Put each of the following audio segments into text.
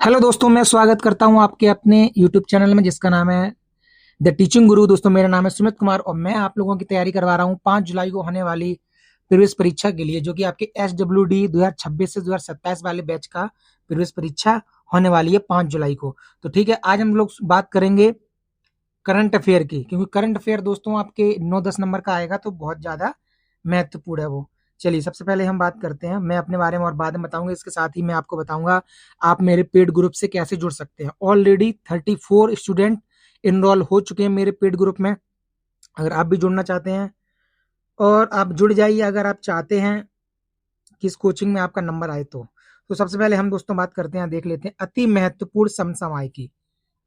Hello दोस्तों, मैं स्वागत करता हूं आपके अपने यूट्यूब चैनल में जिसका नाम है द टीचिंग गुरु। दोस्तों, मेरा नाम है सुमित कुमार और मैं आप लोगों की तैयारी करवा रहा हूं 5 जुलाई को होने वाली प्रीवियस परीक्षा के लिए, जो कि आपके SWD 2026 से 2027 वाले बैच का प्रीवियस परीक्षा होने वाली है 5 जुलाई को। तो ठीक है, आज हम लोग बात करेंगे करंट अफेयर की, क्योंकि करंट अफेयर दोस्तों आपके 9-10 नंबर का आएगा तो बहुत ज्यादा महत्वपूर्ण है वो। चलिए, सबसे पहले हम बात करते हैं, मैं अपने बारे में और बाद में बताऊंगा। इसके साथ ही मैं आपको बताऊंगा आप मेरे पेड ग्रुप से कैसे जुड़ सकते हैं। ऑलरेडी 34 स्टूडेंट इनरोल हो चुके हैं मेरे पेड ग्रुप में। अगर आप भी जुड़ना चाहते हैं और आप जुड़ जाइए, अगर आप चाहते हैं कि इस कोचिंग में आपका नंबर आए तो सबसे पहले हम दोस्तों बात करते हैं, देख लेते हैं अति महत्वपूर्ण समसामयिकी।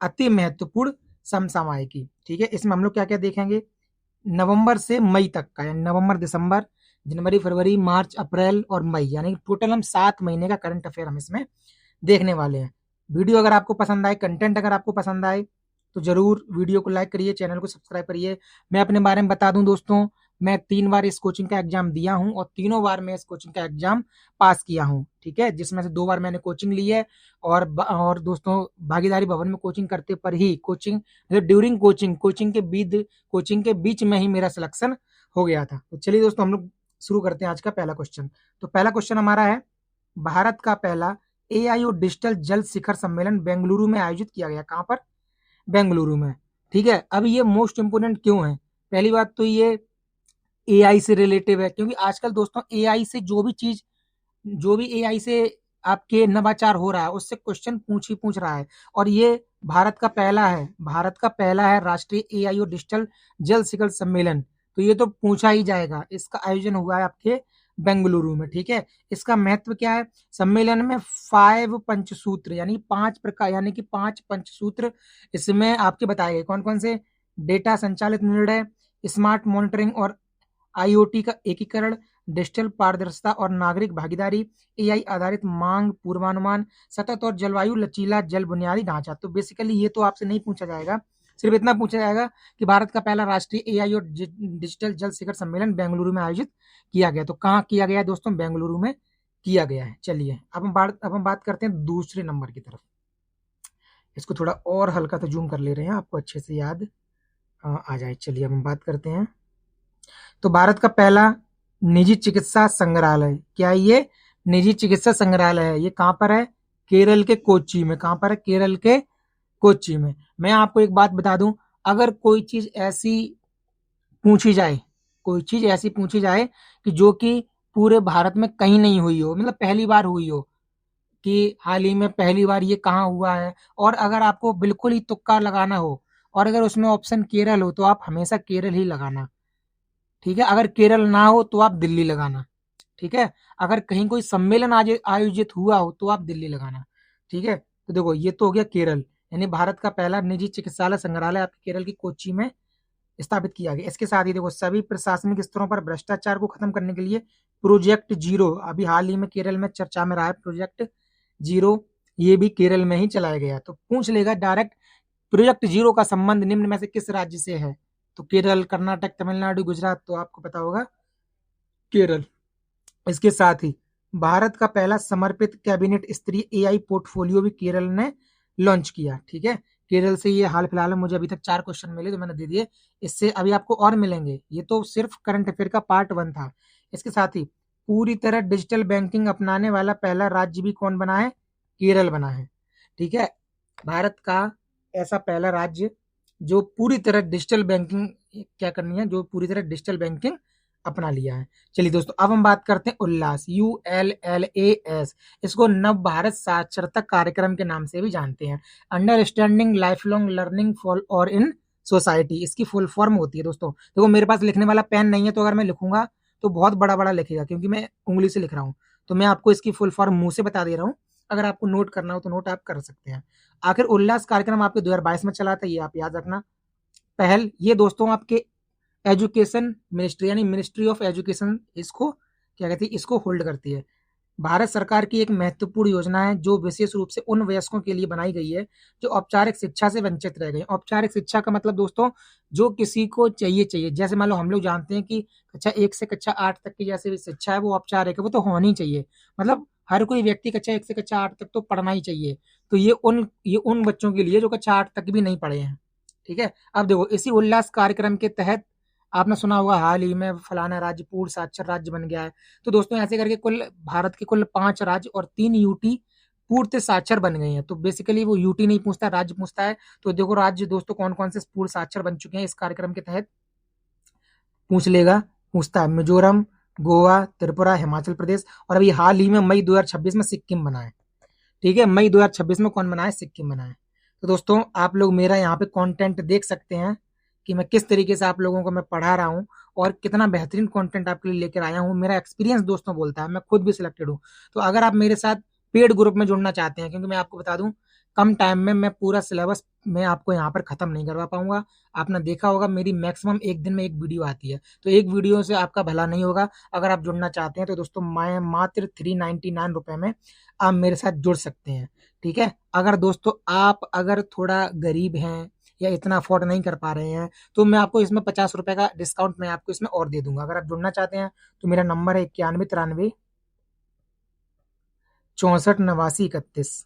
अति महत्वपूर्ण समसामयिकी, ठीक है। इसमें हम लोग क्या क्या देखेंगे, नवंबर से मई तक का, यानी नवंबर, दिसंबर, जनवरी, फरवरी, मार्च, अप्रैल और मई, यानी टोटल हम 7 महीने का करंट अफेयर हम इसमें देखने वाले हैं। वीडियो अगर आपको पसंद आए, कंटेंट अगर आपको पसंद आए तो जरूर वीडियो को लाइक करिए, चैनल को सब्सक्राइब करिए। मैं अपने बारे में बता दूं दोस्तों, मैं 3 बार इस कोचिंग का एग्जाम दिया हूं और तीनों बार मैं इस कोचिंग का एग्जाम पास किया हूं, ठीक है। जिसमें से 2 बार मैंने कोचिंग ली है और दोस्तों भागीदारी भवन में कोचिंग करते पर ही कोचिंग, ड्यूरिंग कोचिंग के बीच में ही मेरा सिलेक्शन हो गया था। तो चलिए दोस्तों, हम लोग शुरू करते हैं आज का पहला क्वेश्चन। तो पहला क्वेश्चन हमारा है, भारत का पहला AIO डिजिटल जल शिखर सम्मेलन बेंगलुरु में आयोजित किया गया। कहां पर? बेंगलुरु में, ठीक है। अब ये मोस्ट इंपोर्टेंट क्यों है? पहली बात तो ये AI से रिलेटिव है, क्योंकि आजकल दोस्तों AI से जो भी AI से आपके नवाचार हो रहा है उससे क्वेश्चन पूछ रहा है। और ये भारत का पहला है राष्ट्रीय AIO डिजिटल जल शिखर सम्मेलन, तो ये तो पूछा ही जाएगा। इसका आयोजन हुआ है आपके बेंगलुरु में, ठीक है। इसका महत्व क्या है? सम्मेलन में 5 पंचसूत्र, यानी 5 प्रकार, यानी कि 5 पंचसूत्र इसमें आपके बताए गए। कौन कौन से? डेटा संचालित निर्णय, स्मार्ट मॉनिटरिंग और IoT का एकीकरण, डिजिटल पारदर्शिता और नागरिक भागीदारी, AI आधारित मांग पूर्वानुमान, सतत और जलवायु लचीला जल बुनियादी ढांचा। तो बेसिकली ये तो आपसे नहीं पूछा जाएगा, सिर्फ इतना पूछा जाएगा कि भारत का पहला राष्ट्रीय AIO डिजिटल जल शिखर सम्मेलन बेंगलुरु में आयोजित किया गया। तो कहाँ किया गया है दोस्तों? बेंगलुरु में किया गया है। चलिए, अब हम बात करते हैं दूसरे नंबर की तरफ। इसको थोड़ा और हल्का तो जूम कर ले रहे हैं, आपको अच्छे से याद आ जाए। चलिए, अब हम बात करते हैं। तो भारत का पहला निजी चिकित्सा संग्रहालय, क्या है ये? निजी चिकित्सा संग्रहालय है। ये कहां पर है? केरल के कोच्चि में। कहां पर है? केरल के कोच्चि में। मैं आपको एक बात बता दूं, अगर कोई चीज ऐसी पूछी जाए कि जो कि पूरे भारत में कहीं नहीं हुई हो, मतलब पहली बार हुई हो, कि हाल ही में पहली बार ये कहाँ हुआ है, और अगर आपको बिल्कुल ही तुक्का लगाना हो और अगर उसमें ऑप्शन केरल हो तो आप हमेशा केरल ही लगाना, ठीक है। अगर केरल ना हो तो आप दिल्ली लगाना, ठीक है। अगर कहीं कोई सम्मेलन आज आयोजित हुआ हो तो आप दिल्ली लगाना, ठीक है। तो देखो, ये तो हो गया केरल, यानी भारत का पहला निजी चिकित्सालय संग्रहालय आपके केरल की कोच्चि में स्थापित किया गया। इसके साथ ही देखो, सभी प्रशासनिक स्तरों पर भ्रष्टाचार को खत्म करने के लिए प्रोजेक्ट जीरो, अभी हाल ही में केरल में चर्चा में रहा है प्रोजेक्ट जीरो, ये भी केरल में ही चलाया गया। तो पूछ लेगा डायरेक्ट, प्रोजेक्ट जीरो का संबंध निम्न में से किस राज्य से है? तो केरल, कर्नाटक, तमिलनाडु, गुजरात, तो आपको पता होगा केरल। इसके साथ ही भारत का पहला समर्पित कैबिनेट स्तरीय AI पोर्टफोलियो भी केरल ने लॉन्च किया, ठीक है। केरल से ये हाल फिलहाल में मुझे अभी तक 4 क्वेश्चन मिले तो मैंने दे दिए, इससे अभी आपको और मिलेंगे। ये तो सिर्फ करंट अफेयर का पार्ट 1 था। इसके साथ ही पूरी तरह डिजिटल बैंकिंग अपनाने वाला पहला राज्य भी कौन बना है? केरल बना है, ठीक है। भारत का ऐसा पहला राज्य जो पूरी तरह डिजिटल बैंकिंग, क्या करनी है, जो पूरी तरह डिजिटल बैंकिंग अपना लिया है। चलिए दोस्तों, अब हम बात करते हैं उल्लास, ULLAS। इसको नव भारत साक्षरता कार्यक्रम के नाम से भी जानते हैं। Understanding life long learning for और इन सोसाइटी, इसकी फुल फॉर्म होती है दोस्तों। देखो, मेरे पास लिखने वाला पेन नहीं है, तो अगर मैं लिखूंगा तो बहुत बड़ा बड़ा लिखेगा, क्योंकि मैं उंगली से लिख रहा हूँ। तो मैं आपको इसकी फुल फॉर्म मुंह से बता दे रहा हूँ। अगर आपको नोट करना हो तो नोट आप कर सकते हैं। आखिर उल्लास कार्यक्रम आपके 2022 में चला था, ये आप याद रखना। पहल ये दोस्तों आपके एजुकेशन मिनिस्ट्री, यानी मिनिस्ट्री ऑफ एजुकेशन इसको क्या कहती है, इसको होल्ड करती है। भारत सरकार की एक महत्वपूर्ण योजना है जो विशेष रूप से उन वयस्कों के लिए बनाई गई है जो औपचारिक शिक्षा से वंचित रह गए। औपचारिक शिक्षा का मतलब दोस्तों, जो किसी को चाहिए, जैसे मान लो हम लोग जानते हैं कि कक्षा 1 से कक्षा 8 तक की जैसे भी शिक्षा है वो औपचारिक है, वो तो होनी चाहिए। मतलब हर कोई व्यक्ति कक्षा 1 से कक्षा 8 तक तो पढ़ना ही चाहिए। तो ये उन बच्चों के लिए जो कक्षा 8 तक भी नहीं पढ़े हैं, ठीक है? अब देखो इसी उल्लास कार्यक्रम के तहत आपने सुना होगा हाल ही में फलाना राज्य पूर्ण साक्षर राज्य बन गया है। तो दोस्तों ऐसे करके कुल भारत के कुल 5 राज्य और 3 यूटी पूर्ण साक्षर बन गए हैं। तो बेसिकली वो यूटी नहीं पूछता, राज्य पूछता है। तो देखो राज्य दोस्तों कौन-कौन से पूर्ण साक्षर बन चुके हैं इस कार्यक्रम के तहत पूछ लेगा, पूछता है। मिजोरम, गोवा, त्रिपुरा, हिमाचल प्रदेश और अभी हाल ही में मई 2026 में सिक्किम बना है। ठीक है, मई 2026 में कौन बना है? सिक्किम बना है। तो दोस्तों आप लोग मेरा यहाँ पे कंटेंट देख सकते हैं कि मैं किस तरीके से आप लोगों को मैं पढ़ा रहा हूँ और कितना बेहतरीन कंटेंट आपके लिए लेकर आया हूँ। मेरा एक्सपीरियंस दोस्तों बोलता है, मैं खुद भी सिलेक्टेड हूँ। तो अगर आप मेरे साथ पेड ग्रुप में जुड़ना चाहते हैं, क्योंकि मैं आपको बता दूं कम टाइम में मैं पूरा सिलेबस मैं आपको यहाँ पर खत्म नहीं करवा पाऊंगा। आपने देखा होगा मेरी मैक्सिमम एक दिन में एक वीडियो आती है, तो एक वीडियो से आपका भला नहीं होगा। अगर आप जुड़ना चाहते हैं तो दोस्तों मैं मात्र 399 रुपए में आप मेरे साथ जुड़ सकते हैं। ठीक है, अगर दोस्तों आप अगर थोड़ा गरीब हैं या इतना अफोर्ड नहीं कर पा रहे हैं तो मैं आपको इसमें 50 रुपए का डिस्काउंट मैं आपको इसमें और दे दूंगा। अगर आप जुड़ना चाहते हैं तो मेरा नंबर है 9193 64 89 31,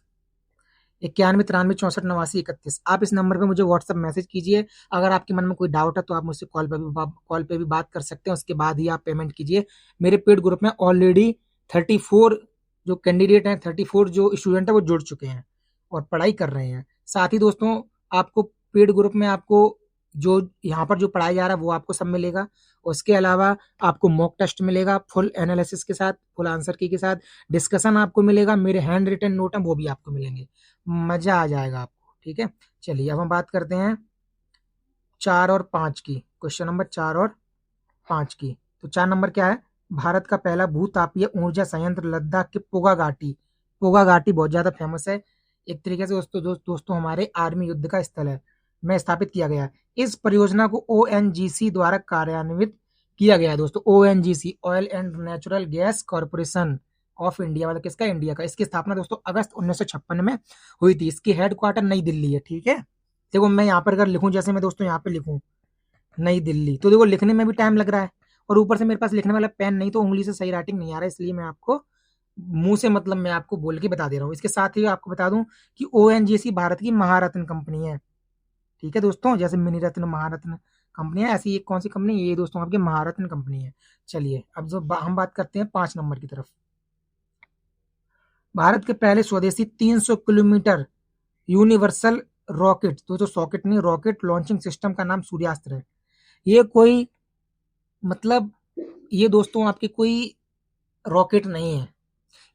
9193 64 89 31। आप इस नंबर पे मुझे व्हाट्सएप मैसेज कीजिए। अगर आपके मन में कोई डाउट है तो आप मुझसे कॉल पे भी बात कर सकते हैं, उसके बाद ही आप पेमेंट कीजिए। मेरे पेड ग्रुप में ऑलरेडी 34 जो कैंडिडेट हैं, 34 जो स्टूडेंट है वो जुड़ चुके हैं और पढ़ाई कर रहे हैं। साथ ही दोस्तों आपको पेड ग्रुप में आपको जो यहाँ पर जो पढ़ाया जा रहा है वो आपको सब मिलेगा। उसके अलावा आपको मॉक टेस्ट मिलेगा फुल एनालिसिस के साथ, फुल आंसर की के साथ, डिस्कशन आपको मिलेगा, मेरे हैंड रिटन नोट हैं वो भी आपको मिलेंगे। मजा आ जाएगा आपको। ठीक है, चलिए अब हम बात करते हैं 4 और 5 की, क्वेश्चन नंबर 4 और 5 की। तो 4 नंबर क्या है? भारत का पहला भूतापीय ऊर्जा संयंत्र लद्दाख के पोगा घाटी बहुत ज्यादा फेमस है। एक तरीके से दोस्तों हमारे आर्मी युद्ध का स्थल है, में स्थापित किया गया है। इस परियोजना को ओएनजीसी द्वारा कार्यान्वित किया गया है दोस्तों। ONGC oil and natural gas corporation of India, मतलब किसका? इंडिया का। इसकी स्थापना दोस्तों अगस्त 1956 में हुई थी। इसकी हेडक्वार्टर नई दिल्ली है। ठीक है, देखो मैं यहाँ पर अगर लिखूं, जैसे मैं दोस्तों यहाँ पे लिखूं नई दिल्ली, तो देखो लिखने में भी टाइम लग रहा है और ऊपर से मेरे पास लिखने वाला पेन नहीं, तो उंगली से सही राइटिंग नहीं आ रहा है, इसलिए मैं आपको मुंह से मतलब मैं आपको बोल के बता दे रहा हूँ। इसके साथ ही आपको बता दूं कि ओएनजीसी भारत की महारत्न कंपनी है। ठीक है दोस्तों, जैसे मिनी रत्न महारत्न कंपनी है, ऐसी एक कौन सी कंपनी है? ये दोस्तों आपकी महारत्न कंपनी है। चलिए अब जो हम बात करते हैं 5 नंबर की तरफ। भारत के पहले स्वदेशी 300 किलोमीटर यूनिवर्सल रॉकेट, दोस्तों सॉकेट नहीं, रॉकेट लॉन्चिंग सिस्टम का नाम सूर्यास्त्र है। ये कोई मतलब ये दोस्तों आपकी कोई रॉकेट नहीं है,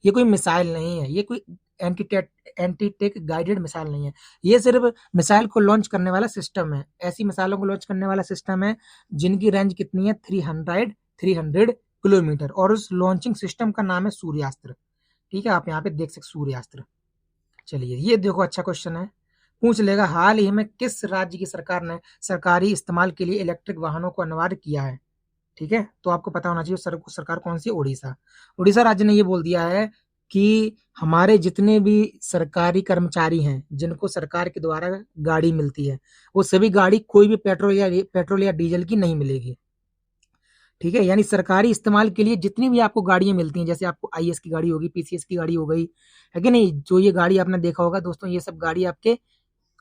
ये कोई मिसाइल नहीं है, ये कोई एंटीटेक गाइडेड मिसाइल नहीं है। ये सिर्फ मिसाइल को लॉन्च करने वाला सिस्टम है। ऐसी मिसाइलों को लॉन्च करने वाला सिस्टम है जिनकी रेंज कितनी है? 300 किलोमीटर, और उस लॉन्चिंग सिस्टम का नाम है सूर्यास्त्र। ठीक है, आप यहाँ पे देख सकते सूर्यास्त्र। चलिए ये देखो अच्छा क्वेश्चन है, पूछ लेगा हाल ही में किस राज्य की सरकार ने सरकारी इस्तेमाल के लिए इलेक्ट्रिक वाहनों को अनिवार्य किया है? ठीक है, तो आपको पता होना चाहिए सरकार कौन सी? उड़ीसा। उड़ीसा राज्य ने ये बोल दिया है कि हमारे जितने भी सरकारी कर्मचारी हैं जिनको सरकार के द्वारा गाड़ी मिलती है, वो सभी गाड़ी कोई भी पेट्रोल या डीजल की नहीं मिलेगी। ठीक है, यानी सरकारी इस्तेमाल के लिए जितनी भी आपको गाड़ियां मिलती हैं, जैसे आपको आईएएस की गाड़ी होगी, पीसीएस की गाड़ी हो गई, है कि नहीं? जो ये गाड़ी आपने देखा होगा दोस्तों, ये सब गाड़ी आपके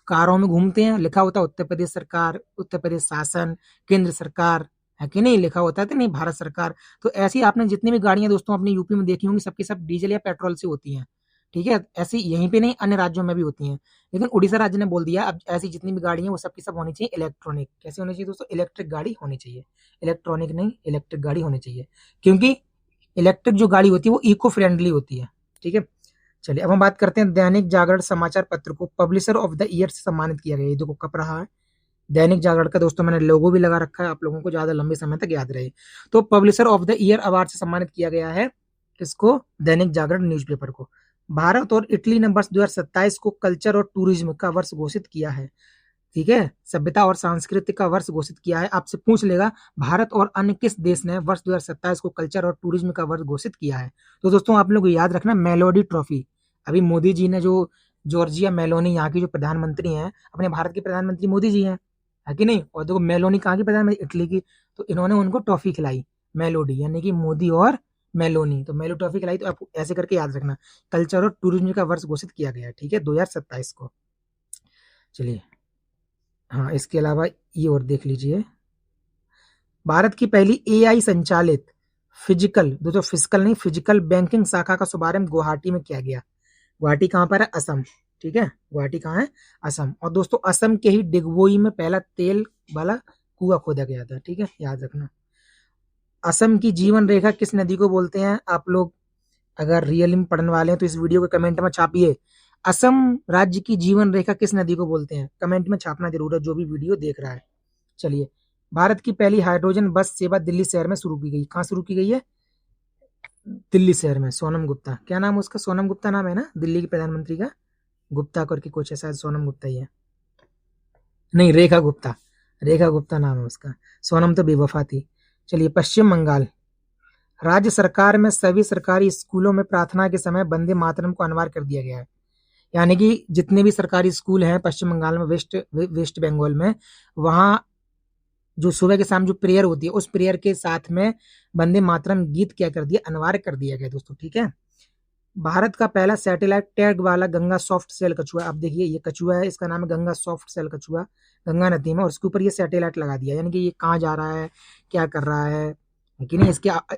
कारों में घूमते हैं, लिखा होता है उत्तर प्रदेश सरकार, उत्तर प्रदेश शासन, केंद्र सरकार, है कि नहीं? लिखा होता है तो नहीं, भारत सरकार। तो ऐसी आपने जितनी भी गाड़ियां दोस्तों अपने यूपी में देखी होंगी, सबकी सब डीजल या पेट्रोल से होती हैं। ठीक है, ऐसी यहीं पे नहीं अन्य राज्यों में भी होती हैं, लेकिन उड़ीसा राज्य ने बोल दिया अब ऐसी जितनी भी गाड़ी हैं वो सबकी सब होनी चाहिए इलेक्ट्रॉनिक। कैसे होनी चाहिए दोस्तों? इलेक्ट्रिक गाड़ी होनी चाहिए, इलेक्ट्रॉनिक नहीं, इलेक्ट्रिक गाड़ी होनी चाहिए, क्योंकि इलेक्ट्रिक जो गाड़ी होती है वो इको फ्रेंडली होती है। ठीक है, चलिए अब हम बात करते हैं दैनिक जागरण समाचार पत्र को पब्लिशर ऑफ द ईयर से सम्मानित किया गया। ये देखो कब रहा है दैनिक जागरण का दोस्तों, मैंने लोगो भी लगा रखा है आप लोगों को ज्यादा लंबे समय तक याद रहे। तो publisher of the year award से सम्मानित किया गया है इसको, दैनिक जागरण न्यूज़पेपर को। भारत और इटली ने वर्ष 2027 को कल्चर और टूरिज्म का वर्ष घोषित किया है। ठीक है, सभ्यता और संस्कृति का वर्ष घोषित किया है। आपसे पूछ लेगा भारत और अन्य किस देश ने वर्ष 2027 को कल्चर और टूरिज्म का वर्ष घोषित किया है? तो दोस्तों आप लोग को याद रखना मेलोडी ट्रॉफी। अभी मोदी जी ने जो जॉर्जिया मेलोनी यहाँ की जो प्रधानमंत्री हैं, अपने भारत के प्रधानमंत्री मोदी जी हैं, है कि नहीं? और देखो मेलोनी कहाँ की प्रधानमंत्री? इटली की। तो इन्होंने उनको ट्रॉफी खिलाई मेलोडी, यानी कि मोदी और मेलोनी, तो मेलो ट्रॉफी खिलाई, तो आप ऐसे करके याद रखना। कल्चर और टूरिज्म का वर्ष घोषित किया गया है, ठीक है, 2027 को। चलिए, हाँ, इसके अलावा ये और देख लीजिए, भारत की पहली एआई संचालित फिजिकल, दोस्तों फिजिकल नहीं, फिजिकल बैंकिंग शाखा का शुभारंभ गुवाहाटी में किया गया। गुवाहाटी कहाँ पर है? असम, ठीक है, गुवाहाटी कहाँ है? असम। और दोस्तों असम के ही डिगबोई में पहला तेल वाला कुआं खोदा गया था, ठीक है, याद रखना। असम की जीवन रेखा किस नदी को बोलते हैं? आप लोग अगर रियल में पढ़ने वाले हैं तो इस वीडियो के कमेंट में छापिए, असम राज्य की जीवन रेखा किस नदी को बोलते हैं? कमेंट में छापना जरूर है जो भी वीडियो देख रहा है। चलिए, भारत की पहली हाइड्रोजन बस सेवा दिल्ली शहर में शुरू की गई। कहाँ शुरू की गई है? दिल्ली शहर में। सोनम गुप्ता, क्या नाम है उसका? सोनम गुप्ता नाम है ना दिल्ली के प्रधानमंत्री का? गुप्ता करके कुछ है, शायद सोनम गुप्ता ही है। नहीं, रेखा गुप्ता, रेखा गुप्ता नाम है उसका। सोनम तो बेवफा थी। चलिए, पश्चिम बंगाल राज्य सरकार में सभी सरकारी स्कूलों में प्रार्थना के समय वंदे मातरम को अनिवार्य कर दिया गया है। यानी कि जितने भी सरकारी स्कूल हैं पश्चिम बंगाल में, वेस्ट बंगाल में, वहाँ जो सुबह के शाम जो प्रेयर होती है, उस प्रेयर के साथ में वंदे मातरम गीत क्या कर दिया? अनिवार्य कर दिया गया दोस्तों, ठीक है। भारत का पहला सैटेलाइट टैग वाला गंगा सॉफ्ट सेल कछुआ, आप देखिए ये कछुआ है, इसका नाम है गंगा सॉफ्ट सेल कछुआ, गंगा नदी में, और उसके ऊपर ये सैटेलाइट लगा दिया, यानी कि ये कहाँ जा रहा है, क्या कर रहा है कि नहीं,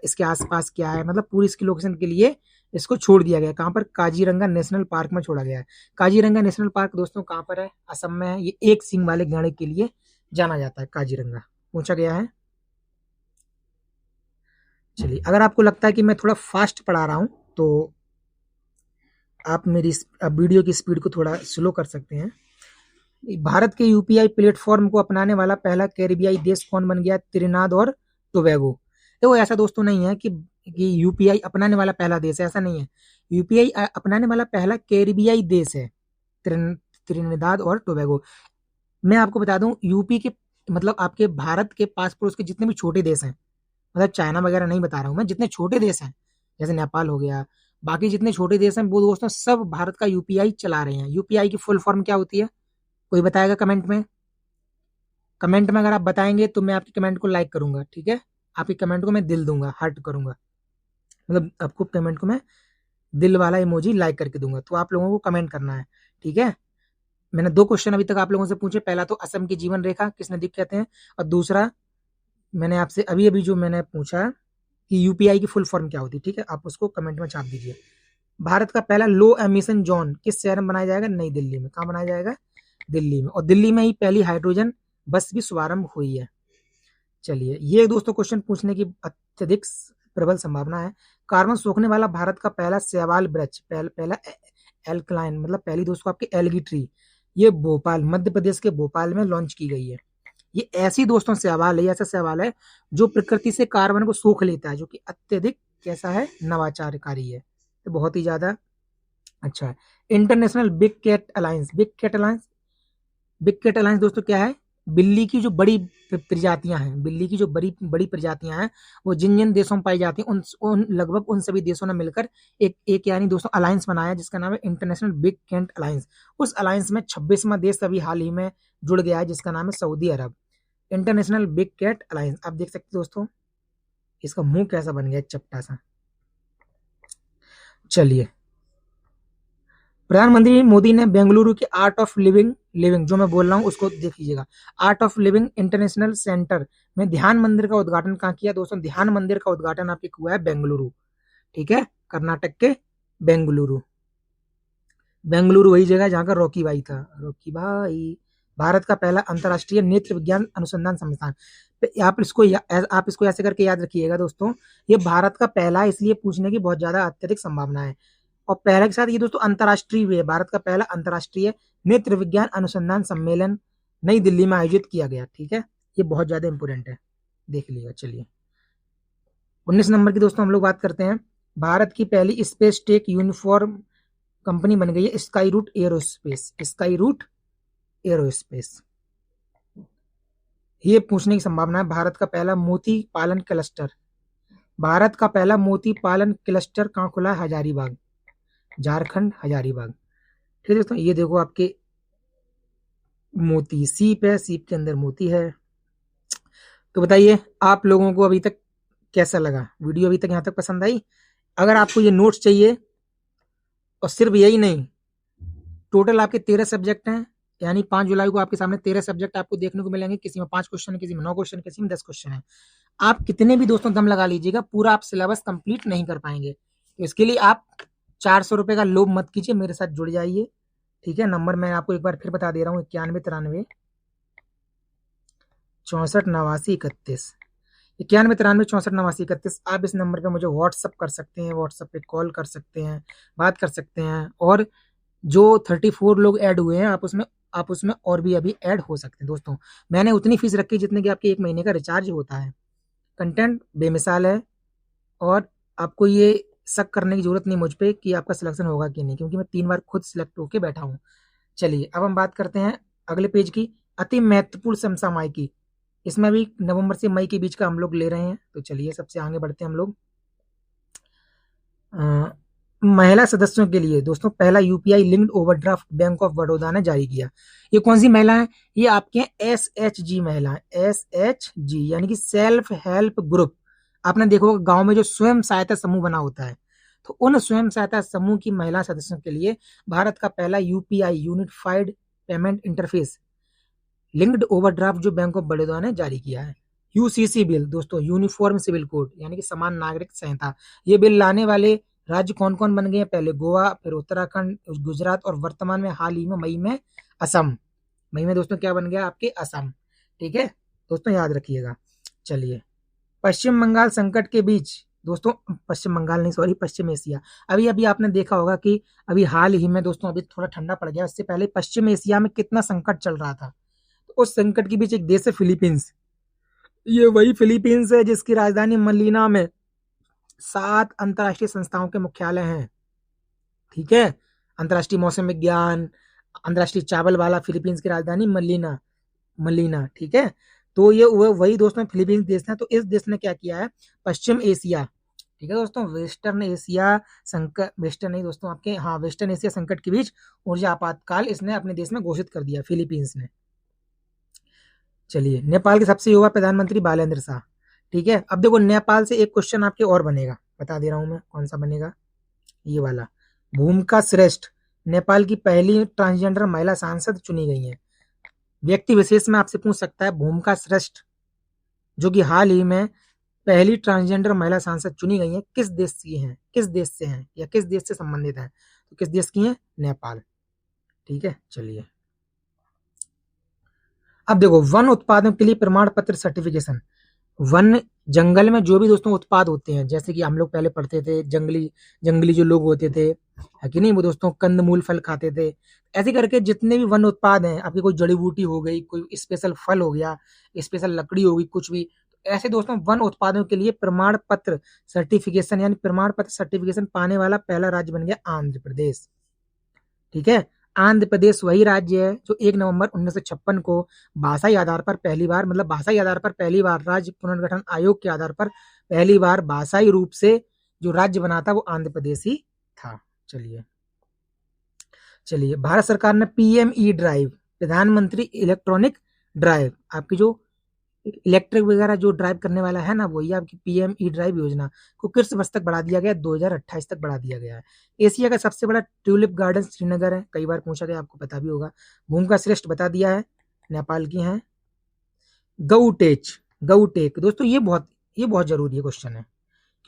इसके आसपास क्या है, मतलब पूरी इसकी लोकेशन के लिए इसको छोड़ दिया गया। कहाँ पर? काजीरंगा नेशनल पार्क में छोड़ा गया है। काजीरंगा नेशनल पार्क दोस्तों कहाँ पर है? असम में है। ये एक सींग वाले गैंडे के लिए जाना जाता है, काजीरंगा पूछा गया है। चलिए, अगर आपको लगता है कि मैं थोड़ा फास्ट पढ़ा रहा हूं तो आप मेरी वीडियो की स्पीड को थोड़ा स्लो कर सकते हैं। भारत के यूपीआई प्लेटफॉर्म को अपनाने वाला पहला कैरिबियाई देश कौन बन गया? त्रिनाद और टोबैगो। देखो ऐसा दोस्तों नहीं है कि यूपीआई अपनाने वाला पहला देश है, ऐसा नहीं है। यूपीआई अपनाने वाला पहला कैरिबियाई देश है त्रिनिदाद और टोबैगो। मैं आपको बता दूं, यूपी के मतलब आपके भारत के पास पड़ोस के जितने भी छोटे देश हैं, मतलब चाइना वगैरह नहीं बता रहा हूं मैं, जितने छोटे देश हैं जैसे नेपाल हो गया, बाकी जितने छोटे देश हैं वो दोस्तों सब भारत का यूपीआई चला रहे हैं। यूपीआई की फुल फॉर्म क्या होती है? कोई बताएगा कमेंट में? कमेंट में अगर आप बताएंगे तो मैं आपके कमेंट को लाइक करूंगा, ठीक है, आपके कमेंट को मैं दिल दूंगा, हार्ट करूंगा, मतलब आपको कमेंट को मैं दिल वाला इमोजी लाइक करके दूंगा। तो आप लोगों को कमेंट करना है, ठीक है। मैंने 2 क्वेश्चन अभी तक आप लोगों से पूछे। पहला तो असम की जीवन रेखा किस नदी को कहते हैं, और दूसरा मैंने आपसे अभी अभी जो मैंने पूछा कि यूपीआई की फुल फॉर्म क्या होती है, ठीक है, आप उसको कमेंट में छाप दीजिए। भारत का पहला लो एमिशन जोन किस शहर में बनाया जाएगा? नई दिल्ली में। कहाँ बनाया जाएगा? दिल्ली में। और दिल्ली में ही पहली हाइड्रोजन बस भी शुभारंभ हुई है। चलिए, ये दोस्तों क्वेश्चन पूछने की अत्यधिक प्रबल संभावना है। कार्बन सोखने वाला भारत का पहला शैवाल वृक्ष, पहला एल्कलाइन, मतलब पहली दोस्तों आपकी एल्गी ट्री, ये भोपाल, मध्य प्रदेश के भोपाल में लॉन्च की गई है। ये ऐसी दोस्तों शैवाल है, ऐसा शैवाल है जो प्रकृति से कार्बन को सोख लेता है, जो कि अत्यधिक कैसा है? नवाचारकारी है, तो बहुत ही ज्यादा अच्छा है। International big cat alliance, big cat alliance दोस्तों क्या है? बिल्ली की जो बड़ी प्रजातियां हैं, बिल्ली की जो बड़ी बड़ी प्रजातियां हैं, वो जिन जिन देशों में पाई जाती हैं उन लगभग उन सभी देशों ने मिलकर एक यानी दोस्तों अलायंस बनाया, जिसका नाम है इंटरनेशनल बिग कैट अलायंस। उस अलायंस में 26वां देश अभी हाल ही में जुड़ गया है, जिसका नाम है सऊदी अरब। इंटरनेशनल बिग कैट अलायंस, आप देख सकते हैं दोस्तों इसका मुंह कैसा बन गया, चपटा सा। चलिए, प्रधानमंत्री मोदी ने बेंगलुरु के आर्ट ऑफ लिविंग लिविंग जो मैं बोल रहा हूँ उसको देख लीजिएगा, art of living international centre में ध्यान मंदिर का उद्घाटन कहाँ किया? दोस्तों ध्यान मंदिर का उद्घाटन आपके हुआ है बेंगलुरु, ठीक है, कर्नाटक के बेंगलुरु। बेंगलुरु वही जगह जहाँ का रॉकी भाई था, रॉकी भाई। भारत का पहला अंतर्राष्ट्रीय नेत्र विज्ञान अनुसंधान संस्थान, आप इसको ऐसे करके याद रखिएगा दोस्तों, ये भारत का पहला है, इसलिए पूछने की बहुत ज्यादा अत्यधिक संभावना है। और पहले के साथ ये दोस्तों अंतर्राष्ट्रीय भी है, भारत का पहला अंतर्राष्ट्रीय नेत्र विज्ञान अनुसंधान सम्मेलन नई दिल्ली में आयोजित किया गया, ठीक है, ये बहुत ज्यादा इंपोर्टेंट है, देख लिएगा। चलिए, 19 नंबर की दोस्तों हम लोग बात करते हैं। भारत की पहली स्पेस टेक यूनिफॉर्म कंपनी बन गई है Skyroot Aerospace, Skyroot Aerospace. ये पूछने की संभावना है। भारत का पहला मोती पालन क्लस्टर, भारत का पहला मोती पालन क्लस्टर कहाँ खुला है? हजारीबाग, झारखंड, हजारीबाग, ठीक है दोस्तों। ये देखो आपके मोती, सीप है, सीप के अंदर मोती है। तो बताइए आप लोगों को अभी तक कैसा लगा वीडियो अभी तक यहाँ तक पसंद आई? अगर आपको ये नोट्स चाहिए और सिर्फ यही नहीं, टोटल आपके 13 सब्जेक्ट हैं, यानी 5 जुलाई को आपके सामने 13 सब्जेक्ट आपको देखने को मिलेंगे। किसी में 5 क्वेश्चन है, किसी में 9 क्वेश्चन है, किसी में 10 क्वेश्चन है। आप कितने भी दोस्तों दम लगा लीजिएगा, पूरा आप सिलेबस कंप्लीट नहीं कर पाएंगे। तो इसके लिए आप 400 रुपए का लोभ मत कीजिए, मेरे साथ जुड़ जाइए। ठीक है, नंबर मैं आपको एक बार फिर बता दे रहा हूँ, 9193 64 89 31। 9193 64 89 31। आप इस नंबर पे मुझे व्हाट्सअप कर सकते हैं, व्हाट्सअप पे कॉल कर सकते हैं, बात कर सकते हैं। और जो 34 लोग ऐड हुए हैं, आप उसमें और भी अभी ऐड हो सकते हैं। दोस्तों मैंने उतनी फीस रखी जितने की आपके 1 महीने का रिचार्ज होता है। कंटेंट बेमिसाल है, और आपको ये शक करने की जरूरत नहीं मुझ पे कि आपका सिलेक्शन होगा कि नहीं, क्योंकि मैं 3 बार खुद सिलेक्ट होके बैठा हूँ। चलिए अब हम बात करते हैं अगले पेज की, अति महत्वपूर्ण समसामयिक की। इसमें भी नवंबर से मई के बीच का हम लोग ले रहे हैं। तो चलिए सबसे आगे बढ़ते हैं हम लोग। महिला सदस्यों के लिए दोस्तों पहला UPI linked overdraft bank of Baroda ने जारी किया। ये कौन सी महिला है? ये आपके SHG महिला है, SHG यानी कि सेल्फ हेल्प ग्रुप। आपने देखा होगा गांव में जो स्वयं सहायता समूह बना होता है, तो उन स्वयं सहायता समूह की महिला सदस्यों के लिए भारत का पहला UPI unified payment interface linked overdraft जो बैंक ऑफ बड़ौदा ने जारी किया है। यूसीसी बिल दोस्तों, यूनिफॉर्म सिविल कोड यानी कि समान नागरिक संहिता। ये बिल लाने वाले राज्य कौन कौन बन गए हैं? पहले गोवा, फिर उत्तराखंड, गुजरात, और वर्तमान में हाल ही में मई में असम। मई में दोस्तों क्या बन गया? आपके असम। ठीक है दोस्तों, याद रखिएगा। चलिए, पश्चिम बंगाल संकट के बीच दोस्तों, पश्चिम बंगाल नहीं सॉरी, पश्चिम एशिया। अभी अभी आपने देखा होगा कि अभी हाल ही में दोस्तों अभी थोड़ा ठंडा पड़ गया, उससे पहले पश्चिम एशिया में कितना संकट चल रहा था। तो उस संकट के बीच एक देश है फिलीपींस। ये वही फिलीपींस है जिसकी राजधानी मनीला में 7 अंतर्राष्ट्रीय संस्थाओं के मुख्यालय हैं। ठीक है, अंतर्राष्ट्रीय मौसम विज्ञान, अंतर्राष्ट्रीय चावल वाला, फिलीपींस की राजधानी मनीला। मनीला ठीक है, तो ये वही दोस्तों फिलीपींस देश है। तो इस देश ने क्या किया है? पश्चिम एशिया, ठीक है दोस्तों, वेस्टर्न एशिया संकट, वेस्टर्न नहीं दोस्तों आपके, हाँ वेस्टर्न एशिया संकट के बीच ऊर्जा आपातकाल इसने अपने देश में घोषित कर दिया, फिलीपींस ने। चलिए, नेपाल के सबसे युवा प्रधानमंत्री बालेंद्र शाह। ठीक है, अब देखो नेपाल से एक क्वेश्चन आपके और बनेगा, बता दे रहा हूं मैं कौन सा बनेगा, ये वाला। भूमिका श्रेष्ठ नेपाल की पहली ट्रांसजेंडर महिला सांसद चुनी गई है। व्यक्ति विशेष में आपसे पूछ सकता है, भूमिका श्रेष्ठ जो कि हाल ही में पहली ट्रांसजेंडर महिला सांसद चुनी गई है, किस देश की हैं, किस देश से हैं, या किस देश से संबंधित है? तो किस देश की है? नेपाल। ठीक है, चलिए अब देखो, वन उत्पादों के लिए प्रमाण पत्र सर्टिफिकेशन। वन जंगल में जो भी दोस्तों उत्पाद होते हैं, जैसे कि हम लोग पहले पढ़ते थे, जंगली जंगली जो लोग होते थे, है कि नहीं, वो दोस्तों कंदमूल फल खाते थे। ऐसे करके जितने भी वन उत्पाद हैं, आपकी कोई जड़ी बूटी हो गई, कोई स्पेशल फल हो गया, स्पेशल लकड़ी हो गई, कुछ भी, ऐसे दोस्तों वन उत्पादों के लिए प्रमाण पत्र सर्टिफिकेशन यानी प्रमाण पत्र सर्टिफिकेशन पाने वाला पहला राज्य बन गया आंध्र प्रदेश। ठीक है, आंध्र प्रदेश वही राज्य है जो 1 नवंबर 1956 को भाषाई आधार पर पहली बार, मतलब भाषाई आधार पर पहली बार, राज्य पुनर्गठन आयोग के आधार पर पहली बार भाषाई रूप से जो राज्य बना था वो आंध्र प्रदेश ही था। चलिए चलिए, भारत सरकार ने PME ड्राइव, प्रधानमंत्री इलेक्ट्रॉनिक ड्राइव, आपकी जो इलेक्ट्रिक वगैरह जो ड्राइव करने वाला है ना, वही आपकी PME ड्राइव योजना को किस वर्ष तक बढ़ा दिया गया? 2028 तक बढ़ा दिया गया है। एशिया का सबसे बड़ा ट्यूलिप गार्डन श्रीनगर है, कई बार पूछा गया, आपको पता भी होगा। भूमिका श्रेष्ठ बता दिया है, नेपाल की है। गौटेक दोस्तों, ये बहुत जरूरी क्वेश्चन है,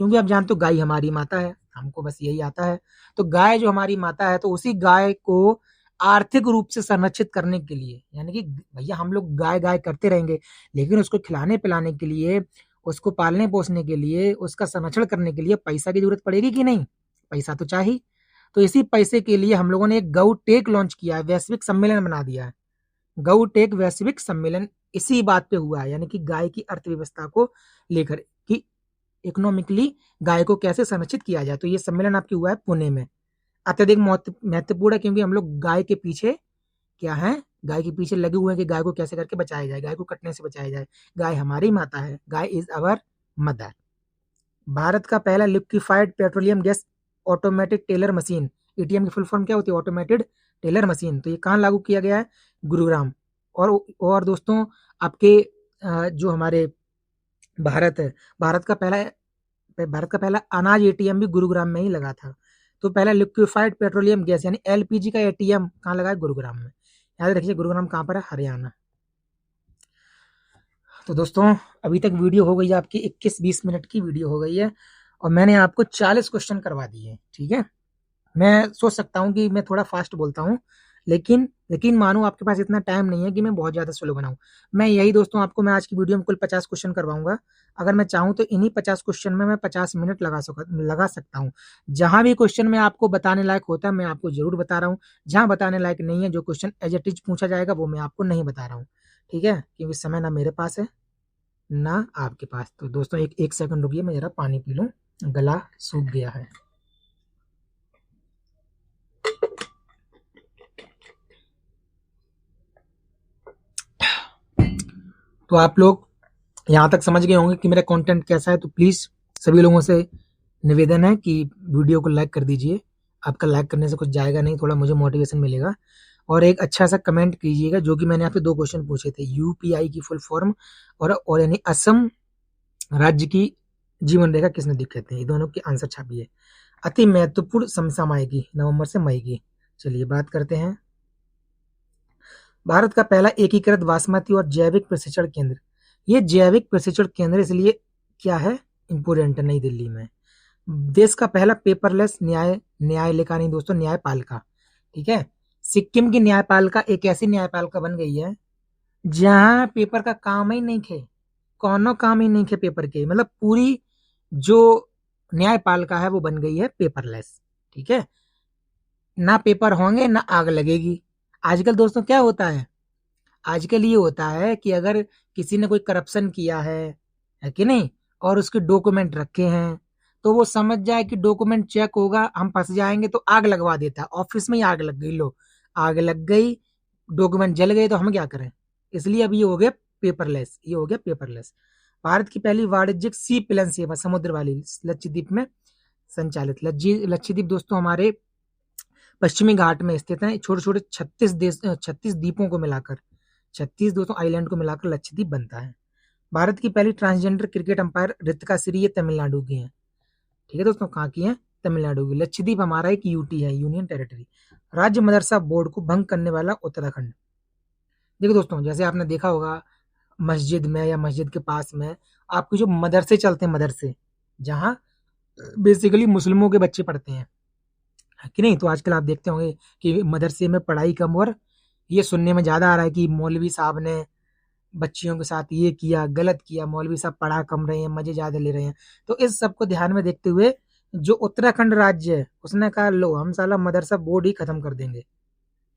क्योंकि आप जानते हो गाय हमारी माता है, हमको बस यही आता है। तो गाय जो हमारी माता है, तो उसी गाय को आर्थिक रूप से संरक्षित करने के लिए, यानी कि भैया हम लोग गाय गाय करते रहेंगे, लेकिन उसको खिलाने पिलाने के लिए, उसको पालने पोसने के लिए, उसका संरक्षण करने के लिए पैसा की जरूरत पड़ेगी कि नहीं? पैसा तो चाहिए। तो इसी पैसे के लिए हम लोगों ने एक गौ टेक लॉन्च किया है, वैश्विक सम्मेलन बना दिया है। गौ टेक वैश्विक सम्मेलन इसी बात पे हुआ है, यानी कि गाय की अर्थव्यवस्था को लेकर, कि इकोनॉमिकली गाय को कैसे संरक्षित किया जाए। तो ये सम्मेलन आपकी हुआ है पुणे में। अत्यधिक महत्वपूर्ण है, क्योंकि हम लोग गाय के पीछे क्या है, गाय के पीछे लगे हुए हैं कि गाय को कैसे करके बचाया जाए, गाय को कटने से बचाया जाए। गाय हमारी माता है, guy is our mother. Bharat का पहला liquefied petroleum gas automatic teller machine, ATM की फुल फॉर्म क्या होती है? Automated teller machine. तो ये कहाँ लागू किया गया है? गुरुग्राम। और दोस्तों आपके जो हमारे भारत है। भारत का पहला अनाज एटीएम भी गुरुग्राम में ही लगा था। तो पहला लिक्विफाइड पेट्रोलियम गैस यानी एलपीजी का एटीएम कहाँ लगा है? गुरुग्राम में। याद रखिए गुरुग्राम कहाँ पर है? हरियाणा। तो दोस्तों अभी तक वीडियो हो गई है आपकी 21-20 मिनट की वीडियो हो गई है और मैंने आपको 40 क्वेश्चन करवा दिए। ठीक है, मैं सोच सकता हूँ कि मैं थोड़ा फास्ट बोलता हूँ, लेकिन यकीन मानो आपके पास इतना टाइम नहीं है कि मैं बहुत ज़्यादा स्लो बनाऊँ। मैं यही दोस्तों आपको मैं आज की वीडियो में कुल 50 क्वेश्चन करवाऊंगा। अगर मैं चाहूँ तो इन्हीं 50 क्वेश्चन में मैं 50 मिनट लगा सकता हूँ। जहां भी क्वेश्चन में आपको बताने लायक होता है मैं आपको जरूर बता रहा हूँ। जहां बताने लायक नहीं है, जो क्वेश्चन एज इट इज पूछा जाएगा वो मैं आपको नहीं बता रहा हूँ। ठीक है, क्योंकि समय ना मेरे पास है ना आपके पास। तो दोस्तों एक एक सेकंड रुकिए, मैं जरा पानी पी लूं, गला सूख गया है। तो आप लोग यहाँ तक समझ गए होंगे कि मेरा कंटेंट कैसा है। तो प्लीज सभी लोगों से निवेदन है कि वीडियो को लाइक कर दीजिए। आपका लाइक करने से कुछ जाएगा नहीं, थोड़ा मुझे मोटिवेशन मिलेगा। और एक अच्छा सा कमेंट कीजिएगा। जो कि मैंने आपसे 2 क्वेश्चन पूछे थे, यूपीआई की फुल फॉर्म और यानी असम राज्य की जीवन रेखा किस नदी को कहते हैं, ये दोनों के आंसर छापिए। अति महत्वपूर्ण समसामयिकी नवंबर से मई की। चलिए बात करते हैं। भारत का पहला एकीकृत बासमती और जैविक प्रशिक्षण केंद्र। ये जैविक प्रशिक्षण केंद्र इसलिए क्या है इंपोर्टेंट है, नई दिल्ली में। देश का पहला पेपरलेस न्यायपालिका नहीं दोस्तों, न्यायपालिका। ठीक है, सिक्किम की न्यायपालिका एक ऐसी न्यायपालिका बन गई है जहां पेपर का काम ही नहीं थे, कोनो काम ही नहीं थे पेपर के। मतलब पूरी जो न्यायपालिका है वो बन गई है पेपरलेस। ठीक है, ना पेपर होंगे ना आग लगेगी। आजकल दोस्तों क्या होता है, आजकल ये होता है कि अगर किसी ने कोई करप्शन किया है कि नहीं, और उसके डॉक्यूमेंट रखे हैं, तो वो समझ जाए कि डॉक्यूमेंट चेक होगा, हम फंस जाएंगे, तो आग लगवा देता है। ऑफिस में ही आग लग गई, लो आग लग गई, डॉक्यूमेंट जल गए, तो हम क्या करें। इसलिए अब ये हो गया पेपरलेस, ये हो गया पेपरलेस। भारत की पहली वाणिज्यिक सी प्लेन सेवा समुद्र वाली लक्षद्वीप में संचालित। लक्षद्वीप दोस्तों हमारे पश्चिमी घाट में स्थित है। छोटे छोटे 36 द्वीपों को मिलाकर, 36 दोस्तों आइलैंड को मिलाकर लक्षद्वीप बनता है। भारत की पहली transgender cricket umpire Ritika Shri, ये तमिलनाडु की हैं। ठीक है दोस्तों, कहाँ की हैं? तमिलनाडु की। लक्षद्वीप हमारा एक यूटी है, यूनियन टेरिटरी। राज्य मदरसा बोर्ड को भंग करने वाला उत्तराखंड। देखो दोस्तों, जैसे आपने देखा होगा मस्जिद में या मस्जिद के पास में आपके जो मदरसे चलते हैं, मदरसे जहाँ बेसिकली मुस्लिमों के बच्चे पढ़ते हैं, है कि नहीं। तो आजकल आप देखते होंगे कि मदरसे में पढ़ाई कम, और ये सुनने में ज्यादा आ रहा है कि मौलवी साहब ने बच्चियों के साथ ये किया, गलत किया, मौलवी साहब पढ़ा कम रहे हैं, मजे ज्यादा ले रहे हैं। तो इस सब को ध्यान में देखते हुए जो उत्तराखंड राज्य है उसने कहा लो हम साला मदरसा बोर्ड ही खत्म कर देंगे।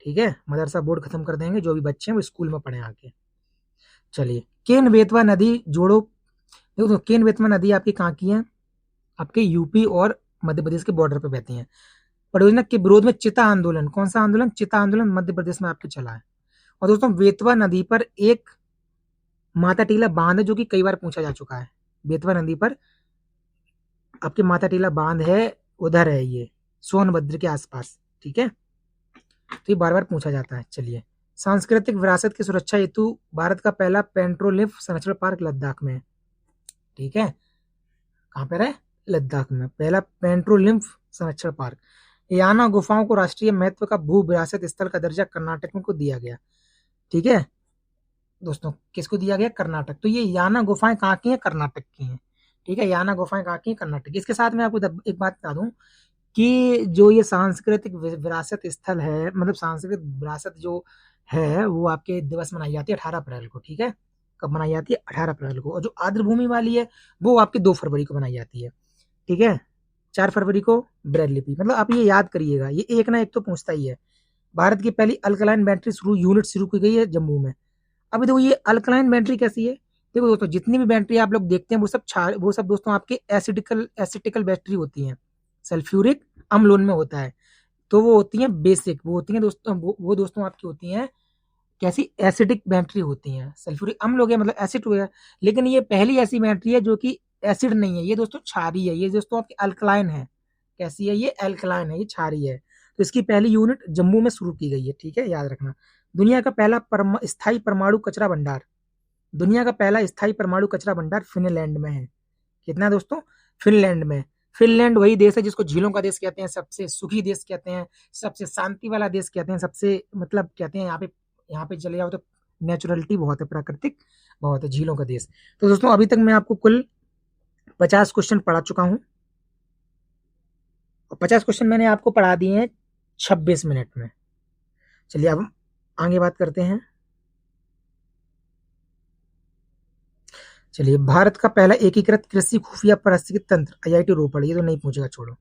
ठीक है, मदरसा बोर्ड खत्म कर देंगे, जो भी बच्चे हैं वो स्कूल में पढ़े आके। चलिए, केन बेतवा नदी जोड़ो। देखो तो केन बेतवा नदी आपकी कहाँ की है? आपके यूपी और मध्य प्रदेश के बॉर्डर पे बहती है। परियोजना के विरोध में चिता आंदोलन, कौन सा आंदोलन? चिता आंदोलन मध्य प्रदेश में आपके चला है। और दोस्तों बेतवा नदी पर एक माता टीला बांध है, जो कि कई बार पूछा जा चुका है। बेतवा नदी पर आपके माता टीला बांध है, उधर है ये सोनभद्र के आसपास। ठीक है, तो ये बार बार पूछा जाता है। चलिए, सांस्कृतिक विरासत की सुरक्षा हेतु भारत का पहला पेंट्रोलिफ संरक्षण पार्क लद्दाख में है। ठीक है, कहाँ पर है? लद्दाख में पहला पेंट्रोलिम्फ संरक्षण पार्क। याना गुफाओं को राष्ट्रीय महत्व का भू विरासत स्थल का दर्जा कर्नाटक में को दिया गया। ठीक है दोस्तों, किसको दिया गया? कर्नाटक। तो ये याना गुफाएं कहाँ की हैं? कर्नाटक की हैं। ठीक है, याना गुफाएं कहाँ की हैं? कर्नाटक। इसके साथ में आपको एक बात बता दूं कि जो ये सांस्कृतिक विरासत स्थल है, मतलब सांस्कृतिक विरासत जो है, वो आपके दिवस मनाई जाती है 18 अप्रैल को। ठीक है, कब मनाई जाती है? 18 अप्रैल को। और जो आर्द्र भूमि वाली है वो आपके 2 फरवरी को मनाई जाती है। ठीक है, 4 फरवरी को ब्रेल लिपि। मतलब आप ये याद करिएगा, ये एक ना एक तो पूछता ही है। भारत की पहली अल्कलाइन बैटरी यूनिट शुरू की गई है जम्मू में। अभी देखो ये अल्कलाइन बैटरी कैसी है? देखो दोस्तों, जितनी भी बैटरी आप लोग देखते हैं वो सब दोस्तों आपके एसिटिकल बैटरी होती हैं। सल्फ्यूरिक अम्ल उनमें होता है, तो वो होती हैं बेसिक, वो होती हैं दोस्तों, वो दोस्तों आपकी होती हैं कैसी? एसिडिक बैटरी होती हैं। सल्फ्यूरिक अम्ल हो गया मतलब एसिड हो गया। लेकिन ये पहली ऐसी बैटरी है जो कि एसिड नहीं है, ये दोस्तों क्षारीय है। ये दोस्तों आपकी अल्कलाइन है। कैसी है? ये अल्कलाइन है, ये क्षारीय है। तो इसकी पहली यूनिट जम्मू में शुरू की गई है। ठीक है, याद रखना। दुनिया का पहला स्थायी परमाणु कचरा भंडार। दुनिया का पहला स्थायी परमाणु कचरा भंडार फिनलैंड में है। कितना दोस्तों? फिनलैंड में। फिनलैंड वही देश है जिसको झीलों का देश कहते हैं, सबसे सुखी देश कहते हैं, सबसे शांति वाला देश कहते हैं, सबसे मतलब कहते हैं यहाँ पे चले जाओ तो नेचुरलिटी बहुत है, प्राकृतिक बहुत है, झीलों का देश। तो दोस्तों अभी तक मैं आपको कुल 50 क्वेश्चन पढ़ा चुका हूं, और 50 क्वेश्चन मैंने आपको पढ़ा दिए हैं 26 मिनट में। चलिए अब आगे बात करते हैं। चलिए, भारत का पहला एकीकृत कृषि खुफिया पारिस्थितिकी तंत्र, आईआईटी रोपड़, ये तो नहीं पूछेगा, छोड़ो,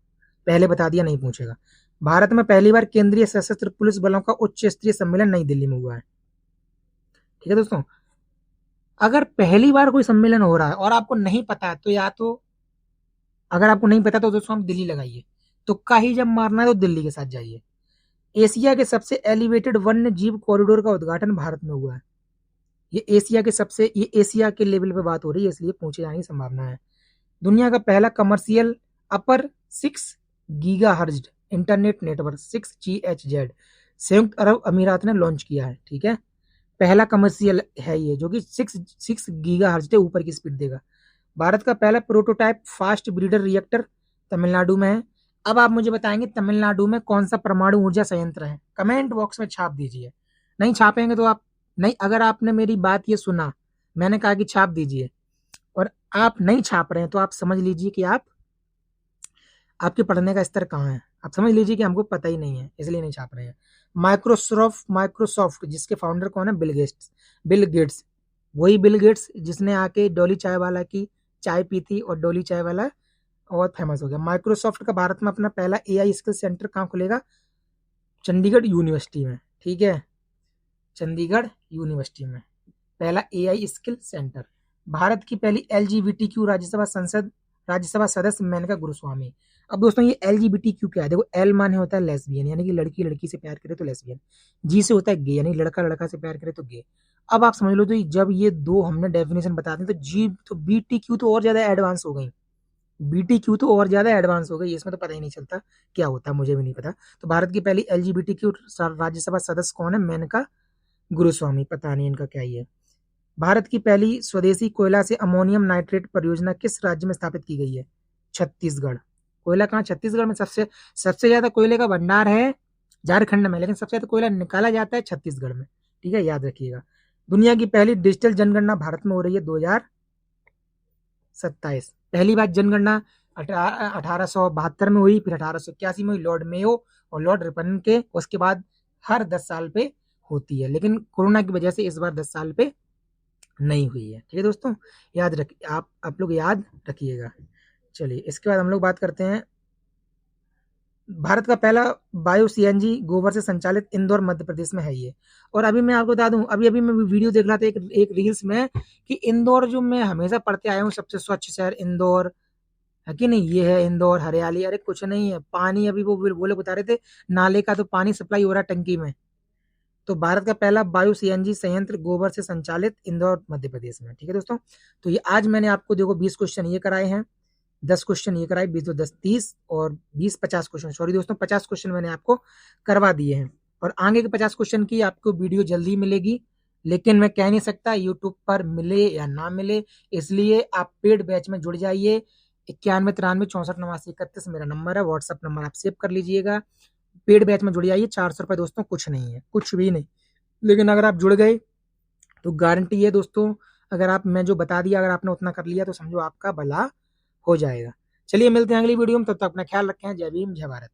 पहले बता दिया, नहीं पूछेगा। भारत में पहली बार केंद्रीय सशस्त्र पुलिस बलों का उच्च स्तरीय सम्मेलन नई दिल्ली में हुआ है। ठीक है दोस्तों, अगर पहली बार कोई सम्मेलन हो रहा है और आपको नहीं पता है तो या तो, अगर आपको नहीं पता तो दोस्तों आप दिल्ली लगाइए, तुक्का ही जब मारना है तो दिल्ली के साथ जाइए। एशिया के सबसे एलिवेटेड वन्य जीव कॉरिडोर का उद्घाटन भारत में हुआ है। ये एशिया के लेवल पे बात हो रही है, इसलिए पूछे जाने की संभावना है। दुनिया का पहला कमर्शियल अपर 6 गीगाहर्ट्ज इंटरनेट नेटवर्क 6GHz संयुक्त अरब अमीरात ने लॉन्च किया है। ठीक है, पहला कमर्शियल है ये, जो कि 6 गीगाहर्ट्ज से ऊपर की स्पीड देगा। भारत का पहला prototype fast breeder reactor Tamil Nadu में है। अब आप मुझे बताएंगे तमिलनाडु में कौन सा परमाणु ऊर्जा संयंत्र है, कमेंट बॉक्स में छाप दीजिए। नहीं छापेंगे तो आप नहीं, अगर आपने मेरी बात ये सुना, मैंने कहा कि छाप दीजिए, और आप नहीं छाप रहे हैं तो आप समझ लीजिए कि आपके पढ़ने का स्तर कहाँ है, आप समझ लीजिए कि हमको पता ही नहीं है, इसलिए नहीं छाप रहे हैं। माइक्रोसॉफ्ट जिसके फाउंडर कौन है? बिल गेट्स, वही बिल गेट्स जिसने आके डॉली चाय वाला की चाय पी थी और डॉली चाय वाला बहुत फेमस हो गया। माइक्रोसॉफ्ट का भारत में अपना पहला एआई स्किल सेंटर कहाँ खुलेगा? चंडीगढ़ यूनिवर्सिटी में। ठीक है, चंडीगढ़ यूनिवर्सिटी में पहला एआई स्किल सेंटर। भारत की पहली एलजीबीटीक्यू राज्यसभा सदस्य मेनका गुरुस्वामी। अब दोस्तों ये एलजीबीटीक्यू क्या है? देखो, एल माने होता है लेस्बियन, यानी कि लड़की लड़की से प्यार करे तो लेस्बियन, जी से होता है गे, यानी लड़का लड़का से प्यार करे तो गे। अब आप समझ लो, तो जब ये दो हमने डेफिनेशन बता दी तो जी तो बीटीक्यू तो और ज्यादा एडवांस हो गई, बीटीक्यू तो और ज्यादा एडवांस हो गई, इसमें तो पता ही नहीं चलता क्या होता है, मुझे भी नहीं पता। तो भारत की पहली एलजीबीटीक्यू राज्यसभा सदस्य कौन है? मेनका गुरुस्वामी, पता नहीं इनका क्या ही है। भारत की पहली स्वदेशी कोयला से अमोनियम नाइट्रेट परियोजना किस राज्य में स्थापित की गई है? छत्तीसगढ़। कोयला कहाँ? छत्तीसगढ़ में। सबसे ज्यादा कोयले का भंडार है झारखंड में, लेकिन सबसे ज्यादा कोयला निकाला जाता है छत्तीसगढ़ में। ठीक है, याद रखिएगा। दुनिया की पहली डिजिटल जनगणना भारत में हो रही है 2027। पहली बार जनगणना 1872 में हुई, फिर 1881 में हुई लॉर्ड मेयो और लॉर्ड रिपन के, उसके बाद हर 10 साल पे होती है, लेकिन कोरोना की वजह से इस बार 10 साल पे नहीं हुई है। ठीक है दोस्तों, याद रख आप लोग याद रखिएगा। चलिए, इसके बाद हम लोग बात करते हैं। भारत का पहला बायो सीएनजी गोबर से संचालित इंदौर मध्य प्रदेश में है ये। और अभी मैं आपको बता दूं, अभी मैं वीडियो देख रहा था एक रील्स में, कि इंदौर जो मैं हमेशा पढ़ते आया हूँ सबसे स्वच्छ शहर इंदौर है कि नहीं, ये है इंदौर, हरियाली, अरे कुछ नहीं है, पानी अभी वो बोले बता रहे थे नाले का तो पानी सप्लाई हो रहा है टंकी में। तो भारत का पहला बायो सीएनजी संयंत्र गोबर से संचालित इंदौर मध्य प्रदेश में। ठीक है दोस्तों, तो ये आज मैंने आपको देखो 20 क्वेश्चन ये कराए हैं, 10 क्वेश्चन ये कराए, 20 तो 10 30 और 20 50 क्वेश्चन, सॉरी दोस्तों 50 क्वेश्चन मैंने आपको करवा दिए हैं। और आगे के 50 क्वेश्चन की आपको वीडियो जल्दी मिलेगी, लेकिन मैं कह नहीं सकता यूट्यूब पर मिले या ना मिले, इसलिए आप पेड बैच में जुड़ जाइए। 91 93 64 89 31 मेरा नंबर है, व्हाट्सअप नंबर आप सेव कर लीजिएगा। पेड बैच में जुड़ जाइए, 400 रुपए दोस्तों कुछ नहीं है, कुछ भी नहीं, लेकिन अगर आप जुड़ गए तो गारंटी है दोस्तों, अगर आप मैं जो बता दिया अगर आपने उतना कर लिया तो समझो आपका भला हो जाएगा। चलिए मिलते हैं अगली वीडियो में, तब तक अपना ख्याल रखें। जय भीम, जय भारत।